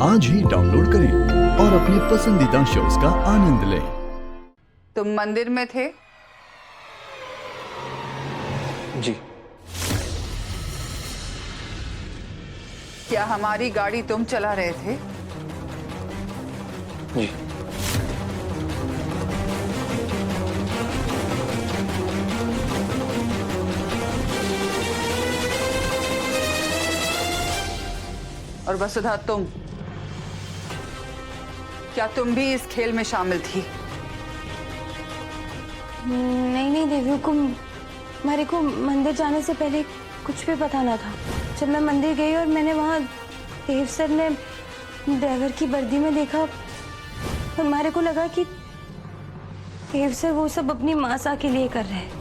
आज ही डाउनलोड करें और अपने पसंदीदा शोज का आनंद लें। तुम मंदिर में थे? जी। क्या हमारी गाड़ी तुम चला रहे थे? जी। और वसुधा तुम, क्या तुम भी इस खेल में शामिल थी? नहीं नहीं देवी हुकुम, मेरे को मंदिर जाने से पहले कुछ भी पता ना था। जब मैं मंदिर गई और मैंने वहाँ देव सर ने ड्राइवर की वर्दी में देखा और मेरे को लगा कि देव सर वो सब अपनी मासा के लिए कर रहे हैं,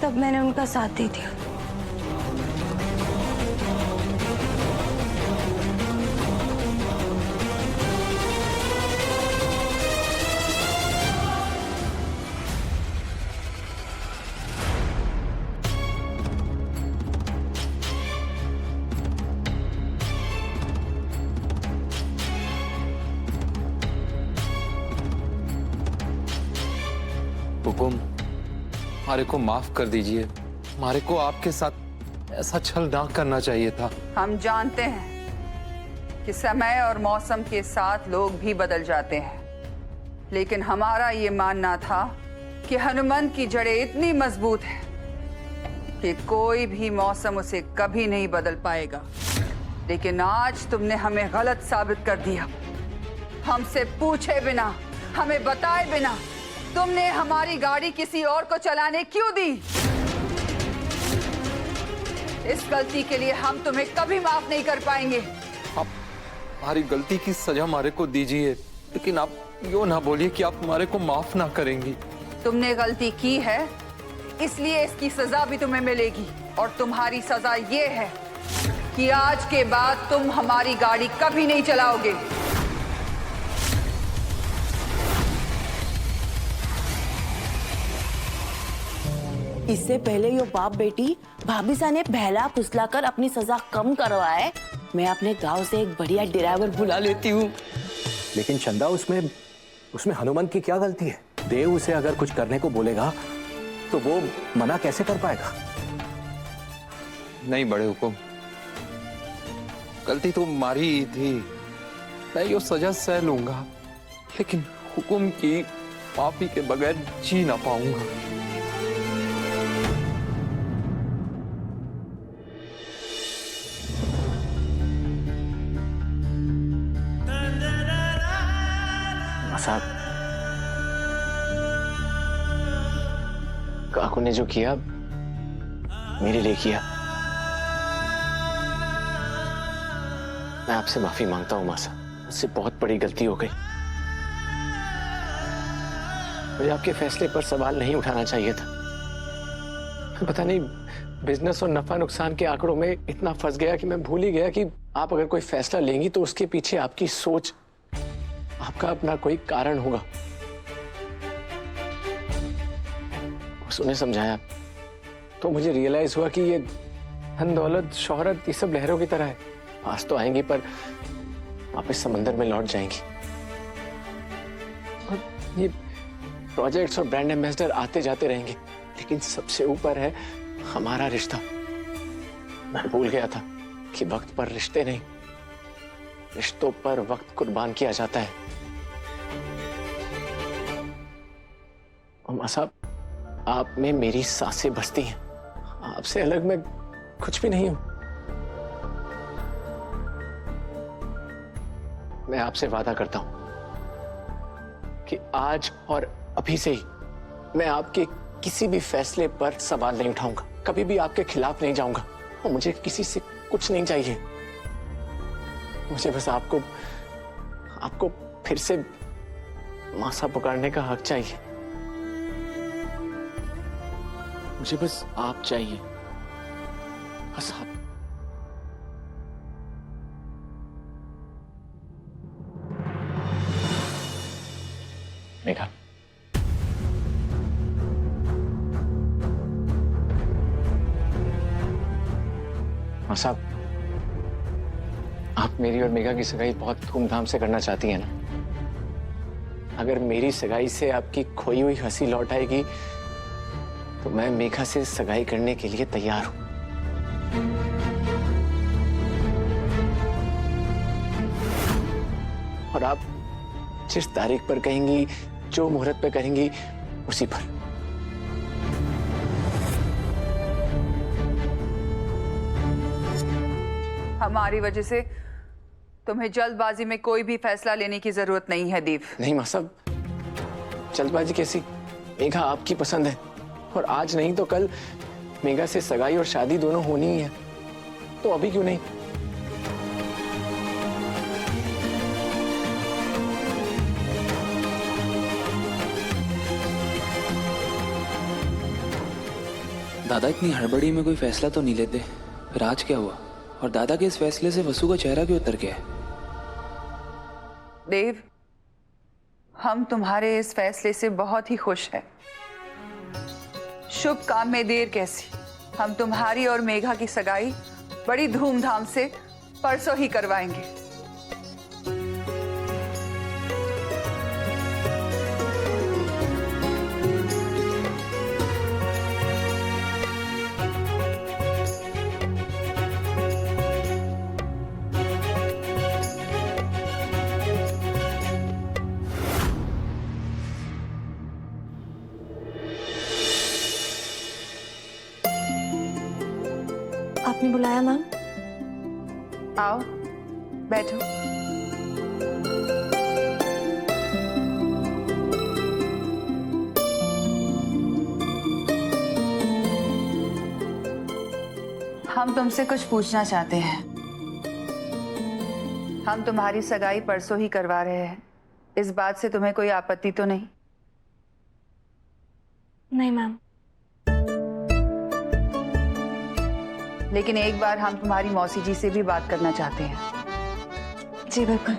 तब मैंने उनका साथ दे दिया। हुकुम, हमारे को माफ कर दीजिए। हमारे को आपके साथ ऐसा छल ना करना चाहिए था। हम जानते हैं कि समय और मौसम के साथ लोग भी बदल जाते हैं, लेकिन हमारा ये मानना था कि हनुमान की जड़ें इतनी मजबूत है कि कोई भी मौसम उसे कभी नहीं बदल पाएगा। लेकिन आज तुमने हमें गलत साबित कर दिया। हमसे पूछे बिना, हमें बताए बिना तुमने हमारी गाड़ी किसी और को चलाने क्यों दी? इस गलती के लिए हम तुम्हें कभी माफ नहीं कर पाएंगे। आप हमारी गलती की सजा हमारे को दीजिए, लेकिन आप यूँ ना बोलिए कि आप हमारे को माफ ना करेंगी। तुमने गलती की है, इसलिए इसकी सजा भी तुम्हें मिलेगी। और तुम्हारी सजा ये है कि आज के बाद तुम हमारी गाड़ी कभी नहीं चलाओगे। इससे पहले यो बाप बेटी भाभी सा ने बहला फुसला कर अपनी सजा कम करवाए, मैं अपने गांव से एक बढ़िया ड्राइवर बुला लेती हूँ। लेकिन चंदा, उसमें हनुमान की क्या गलती है? देव उसे अगर कुछ करने को बोलेगा तो वो मना कैसे कर पाएगा? नहीं बड़े हुकुम, गलती तो हमारी ही थी। मैं यो सजा सह लूंगा, लेकिन हुकुम की माफी के बगैर जी ना पाऊंगा। साहब, काकू ने जो किया मेरे लिए किया। मैं आपसे माफी मांगता हूँ मासा, मुझसे बहुत बड़ी गलती हो गई। मुझे आपके फैसले पर सवाल नहीं उठाना चाहिए था। पता नहीं बिजनेस और नफा नुकसान के आंकड़ों में इतना फंस गया कि मैं भूल ही गया कि आप अगर कोई फैसला लेंगी तो उसके पीछे आपकी सोच, आपका अपना कोई कारण होगा। बस उन्हें समझाया तो मुझे रियलाइज हुआ कि ये धन दौलत शोहरत ये सब लहरों की तरह है, पास तो आएंगी पर वापस समंदर में लौट जाएंगी। और ये प्रोजेक्ट्स और ब्रांड एम्बेसडर आते जाते रहेंगे, लेकिन सबसे ऊपर है हमारा रिश्ता। मैं भूल गया था कि वक्त पर रिश्ते नहीं, रिश्तों पर वक्त कुर्बान किया जाता है। अम्मा साहब, आप में मेरी सांसें बसती हैं। आपसे अलग मैं कुछ भी नहीं हूं। मैं आपसे वादा करता हूं कि आज और अभी से ही मैं आपके किसी भी फैसले पर सवाल नहीं उठाऊंगा, कभी भी आपके खिलाफ नहीं जाऊंगा। और मुझे किसी से कुछ नहीं चाहिए। मुझे बस आपको फिर से मासा पुकारने का हक चाहिए। मुझे बस आप चाहिए, बस आप। मेघा, साहब, आप मेरी और मेघा की सगाई बहुत धूमधाम से करना चाहती हैं ना? अगर मेरी सगाई से आपकी खोई हुई हंसी लौट आएगी तो मैं मेघा से सगाई करने के लिए तैयार हूं। और आप जिस तारीख पर कहेंगी, जो मुहूर्त पे करेंगी, उसी पर। हमारी वजह से तुम्हें जल्दबाजी में कोई भी फैसला लेने की जरूरत नहीं है दीप। नहीं मां साहब, जल्दबाजी कैसी? मेघा आपकी पसंद है और आज नहीं तो कल मेघा से सगाई और शादी दोनों होनी ही है, तो अभी क्यों नहीं? दादा इतनी हड़बड़ी में कोई फैसला तो नहीं लेते। फिर आज क्या हुआ? और दादा के इस फैसले से वसु का चेहरा क्यों उतर गया है? देव, हम तुम्हारे इस फैसले से बहुत ही खुश हैं। शुभ काम में देर कैसी, हम तुम्हारी और मेघा की सगाई बड़ी धूमधाम से परसों ही करवाएंगे। आपने बुलाया मैम? आओ बैठो। हम तुमसे कुछ पूछना चाहते हैं। हम तुम्हारी सगाई परसों ही करवा रहे हैं, इस बात से तुम्हें कोई आपत्ति तो नहीं? नहीं मैम। लेकिन एक बार हम तुम्हारी मौसी जी से भी बात करना चाहते हैं। जी बिल्कुल।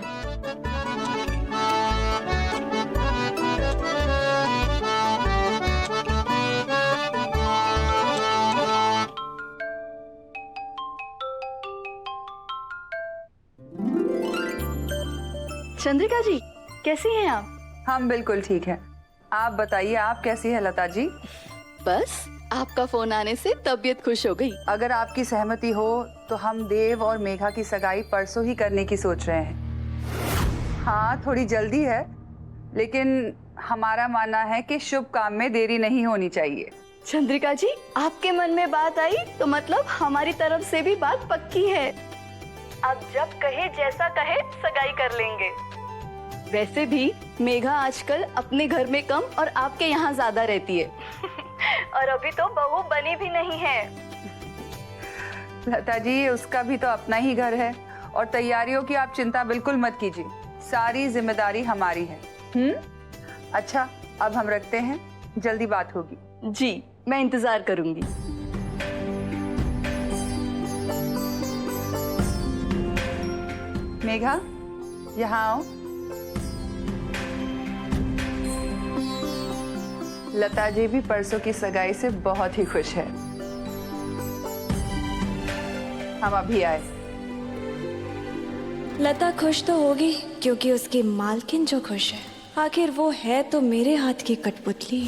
चंद्रिका जी, कैसी हैं आप? हम बिल्कुल ठीक हैं। आप बताइए, आप कैसी है लता जी? बस आपका फोन आने से तबीयत खुश हो गई। अगर आपकी सहमति हो तो हम देव और मेघा की सगाई परसों ही करने की सोच रहे हैं। हाँ, थोड़ी जल्दी है, लेकिन हमारा मानना है कि शुभ काम में देरी नहीं होनी चाहिए। चंद्रिका जी, आपके मन में बात आई तो मतलब हमारी तरफ से भी बात पक्की है। आप जब कहे, जैसा कहे, सगाई कर लेंगे। वैसे भी मेघा आजकल अपने घर में कम और आपके यहाँ ज्यादा रहती है। और अभी तो बहू बनी भी नहीं है। लता जी, उसका भी तो अपना ही घर है और तैयारियों की आप चिंता बिल्कुल मत कीजिए, सारी जिम्मेदारी हमारी है। अच्छा, अब हम रखते हैं, जल्दी बात होगी। जी, मैं इंतजार करूंगी। मेघा, यहाँ आओ। लता जी भी परसों की सगाई से बहुत ही खुश है। हम अभी आए। लता खुश तो होगी क्योंकि उसकी मालकिन जो खुश है। आखिर वो है तो मेरे हाथ की कठपुतली।